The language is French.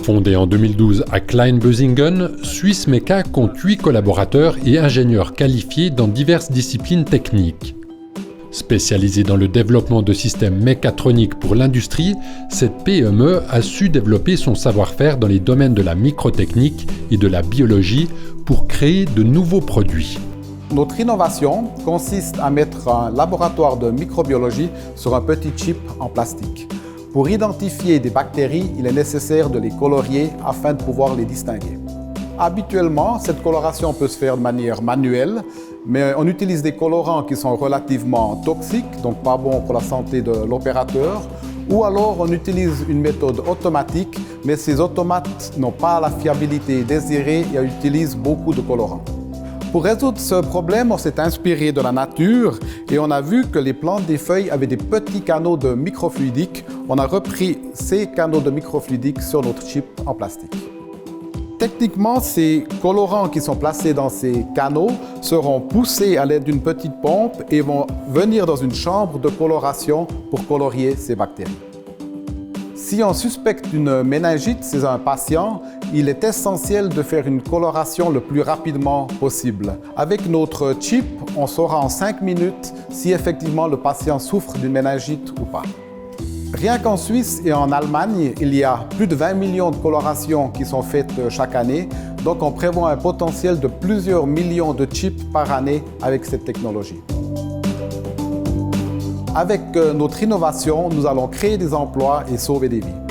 Fondée en 2012 à Kleinbösingen, Swissmeka compte 8 collaborateurs et ingénieurs qualifiés dans diverses disciplines techniques. Spécialisée dans le développement de systèmes mécatroniques pour l'industrie, cette PME a su développer son savoir-faire dans les domaines de la microtechnique et de la biologie pour créer de nouveaux produits. Notre innovation consiste à mettre un laboratoire de microbiologie sur un petit chip en plastique. Pour identifier des bactéries, il est nécessaire de les colorier afin de pouvoir les distinguer. Habituellement, cette coloration peut se faire de manière manuelle, mais on utilise des colorants qui sont relativement toxiques, donc pas bons pour la santé de l'opérateur, ou alors on utilise une méthode automatique, mais ces automates n'ont pas la fiabilité désirée et utilisent beaucoup de colorants. Pour résoudre ce problème, on s'est inspiré de la nature et on a vu que les plantes des feuilles avaient des petits canaux de microfluidiques. On a repris ces canaux de microfluidiques sur notre chip en plastique. Techniquement, ces colorants qui sont placés dans ces canaux seront poussés à l'aide d'une petite pompe et vont venir dans une chambre de coloration pour colorier ces bactéries. Si on suspecte une méningite chez un patient, il est essentiel de faire une coloration le plus rapidement possible. Avec notre chip, on saura en 5 minutes si effectivement le patient souffre d'une méningite ou pas. Rien qu'en Suisse et en Allemagne, il y a plus de 20 millions de colorations qui sont faites chaque année. Donc on prévoit un potentiel de plusieurs millions de chips par année avec cette technologie. Avec notre innovation, nous allons créer des emplois et sauver des vies.